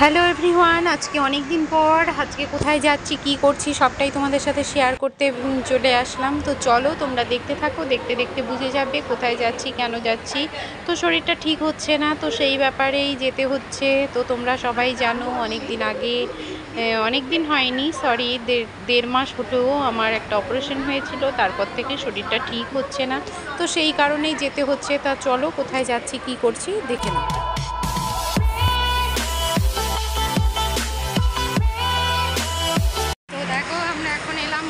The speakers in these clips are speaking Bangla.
হ্যালো এভরিওয়ান, আজকে অনেক দিন পর আজকে কোথায় যাচ্ছি কি করছি সবটাই তোমাদের সাথে শেয়ার করতে চলে আসলাম। তো চলো তোমরা দেখতে থাকো, দেখতে দেখতে বুঝে যাবে কোথায় যাচ্ছি কেন যাচ্ছি। তো শরীরটা ঠিক হচ্ছে না, তো সেই ব্যাপারেই যেতে হচ্ছে। তো তোমরা সবাই জানো অনেক দিন আগে, অনেক দিন হয়নি, সরি, দেড় মাস হলেও আমার একটা অপারেশন হয়েছিল। তারপর থেকে শরীরটা ঠিক হচ্ছে না, তো সেই কারণেই যেতে হচ্ছে। তা চলো কোথায় যাচ্ছি কি করছি দেখে নাও।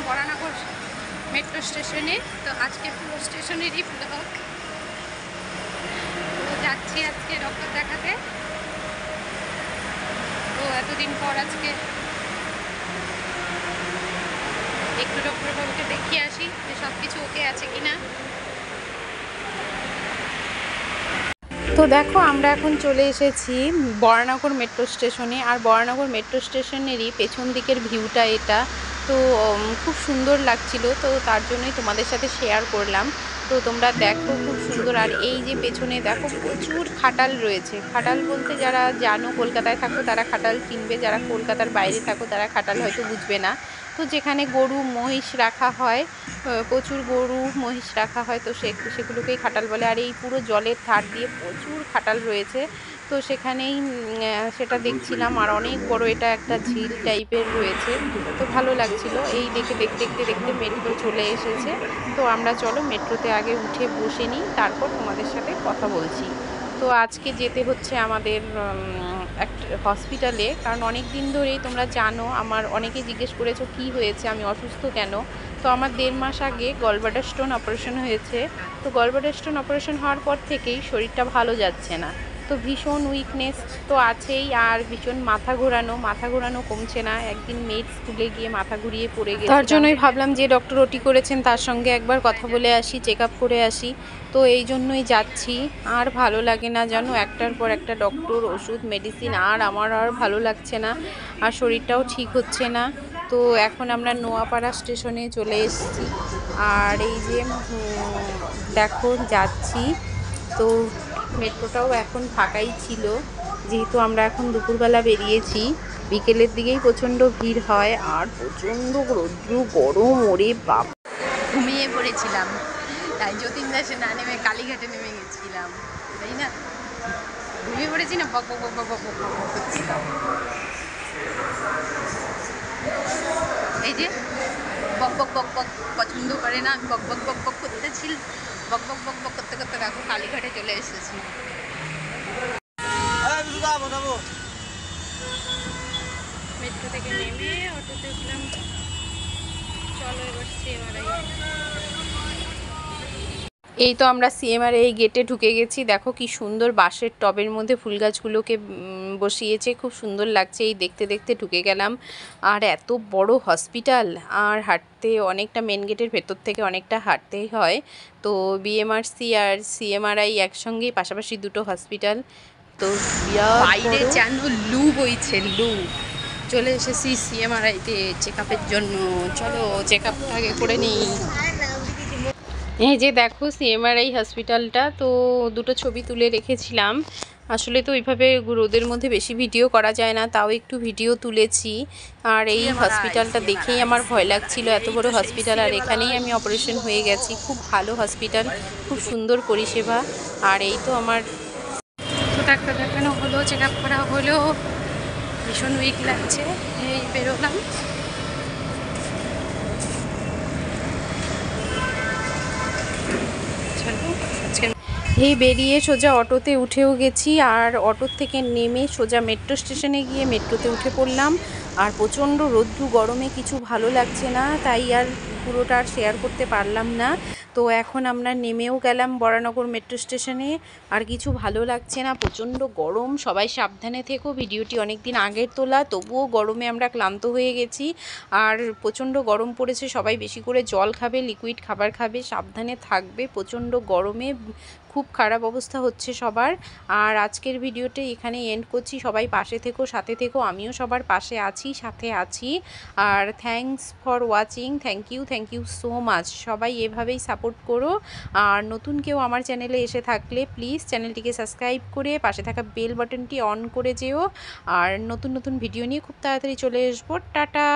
বরানগর মেট্রো স্টেশনে। তো আজকে পুরো স্টেশনেরই ব্লগ। তো যাচ্ছি আজকে ডক্টর দেখাতে। তো এতদিন পর আজকে একটু ডক্টরবাবুকে দেখিয়ে আসি যে সব কিছু ওকে আছে কিনা। তো দেখো আমরা এখন চলে এসেছি বরানগর মেট্রো স্টেশনে। আর বরানগর মেট্রো স্টেশনেরই পেছন দিকের ভিউটা এটা। তো খুব সুন্দর লাগছিল, তো তার জন্যই তোমাদের সাথে শেয়ার করলাম। তো তোমরা দেখো খুব সুন্দর। আর এই যে পেছনে দেখো প্রচুর খাটাল রয়েছে। খাটাল বলতে যারা জানো কলকাতায় থাকো তারা খাটাল চিনবে, যারা কলকাতার বাইরে থাকো তারা খাটাল হয়তো বুঝবে না। তো যেখানে গরু মহিষ রাখা হয়, প্রচুর গরু মহিষ রাখা হয়, তো সেগুলোকেই খাটাল বলে। আর এই পুরো জলের ধার দিয়ে প্রচুর খাটাল রয়েছে, তো সেখানেই সেটা দেখছিলাম। আর অনেক বড় এটা একটা ঝিল টাইপের রয়েছে, তো ভালো লাগছিল। এই দেখতে দেখতে দেখতে মেট্রো চলে এসেছে। তো আমরা চলো মেট্রোতে আগে উঠে বসে নিই, তারপর তোমাদের সাথে কথা বলছি। তো আজকে যেতে হচ্ছে আমাদের একটা হসপিটালে, কারণ অনেক দিন ধরেই তোমরা জানো আমার অনেকেই জিজ্ঞেস করেছো কি হয়েছে, আমি অসুস্থ কেন। তো আমার দেড় মাস আগে গলব্লাডার স্টোন অপারেশন হয়েছে। তো গলব্লাডার স্টোন অপারেশন হওয়ার পর থেকেই শরীরটা ভালো যাচ্ছে না। তো ভীষণ উইকনেস তো আছেই, আর ভীষণ মাথা ঘোরানো কমছে না। একদিন মেয়ের স্কুলে গিয়ে মাথা ঘুরিয়ে পড়ে গেছে, তার জন্যই ভাবলাম যে ডক্টর ওটি করেছেন তার সঙ্গে একবার কথা বলে আসি, চেক আপ করে আসি। তো এই জন্যই যাচ্ছি। আর ভালো লাগে না জানো, একটার পর একটা ডক্টর, ওষুধ, মেডিসিন, আর আমার আর ভালো লাগছে না, আর শরীরটাও ঠিক হচ্ছে না। তো এখন আমরা নোয়াপাড়া স্টেশনে চলে এসেছি। আর এই যে দেখো যাচ্ছি। তো মেট্রোটাও এখন ফাঁকাই ছিল, যেহেতু আমরা এখন দুপুরবেলা বেরিয়েছি। বিকেলের দিকেই প্রচণ্ড ভিড় হয়, আর প্রচণ্ড রৌদ্র গরম, ওরে বাপ। ঘুমিয়ে পড়েছিলাম, তাই যতীন দাসে না নেমে কালীঘাটে নেমে গেছিলাম, তাই না? ঘুমিয়ে পড়েছি না, বক বক বক বক বক বক করছিলাম। এই যে বক বক বক বক পছন্দ করে না, আমি বক বক বক বক করতেছিল, বক বক বক বক করতে করতে দেখো কালীঘাটে চলে এসেছি। মেট্রো থেকে নেমে অটোতে উঠলাম। চলো এবার সিএমআরআই। এই তো আমরা সিএমআরআই এই গেটে ঢুকে গেছি। দেখো কি সুন্দর বাঁশের টবের মধ্যে ফুল গাছগুলোকে বসিয়েছে, খুব সুন্দর লাগছে। এই দেখতে দেখতে ঢুকে গেলাম। আর এত বড় হসপিটাল, আর হাঁটতে অনেকটা, মেন গেটের ভেতর থেকে অনেকটা হাঁটতেই হয়। তো বিএমআরসি আর সিএমআরআই একসঙ্গেই, পাশাপাশি দুটো হসপিটাল। তো বাইরে যেন লু বইছে, লু। চলে এসেছি সিএমআরআইতে চেক আপের জন্য। চলো চেক আপটা আগে করে নিই। এই যে দেখো সিএমআরআই হসপিটালটা। তো দুটো ছবি তুলে রেখেছিলাম। আসলে তো ওইভাবে রোদের মধ্যে বেশি ভিডিও করা যায় না, তাও একটু ভিডিও তুলেছি। আর এই হসপিটালটা দেখেই আমার ভয় লাগছিল, এত বড় হসপিটাল, আর এখানেই আমি অপারেশন হয়ে গেছি। খুব ভালো হসপিটাল, খুব সুন্দর পরিষেবা। আর এই তো আমার তো ডাক্তার দেখানো হলো, চেক আপ করা হলো, ভীষণ উইক লাগছে। এই বেরোলাম। এই বেরিয়ে সোজা অটোতে উঠেও গেছি। আর অটোর থেকে নেমে সোজা মেট্রো স্টেশনে গিয়ে মেট্রোতে উঠে পড়লাম। আর প্রচণ্ড রৌদ্র গরমে কিছু ভালো লাগছে না, তাই আর পুরোটা আর শেয়ার করতে পারলাম না। তো এখন আমরা নেমেও গেলাম বরানগর মেট্রো স্টেশনে। আর কিছু ভালো লাগছে না, প্রচণ্ড গরম। সবাই সাবধানে থেকো, ভিডিওটি অনেক দিন আগের তোলা, তবুও গরমে আমরা ক্লান্ত হয়ে গেছি। আর প্রচণ্ড গরম পড়েছে, সবাই বেশি করে জল খাবে, লিকুইড খাবার খাবে, সাবধানে থাকবে। প্রচণ্ড গরমে খুব খারাপ অবস্থা হচ্ছে সবার। আর আজকের ভিডিওটা এখানে এন্ড করছি। সবাই পাশে থেকো, সাথে থেকো, আমিও সবার পাশে আছি, সাথে আছি। আর thanks for watching, thank you so much. সবাই এভাবেই সাপোর্ট করো। আর নতুন কেউ আমার চ্যানেলে এসে থাকলে প্লিজ চ্যানেলটিকে সাবস্ক্রাইব করে পাশে থাকা বেল বাটনটি অন করে যেও। আর নতুন নতুন ভিডিও নিয়ে খুব তাড়াতাড়ি চলে আসবো। টাটা।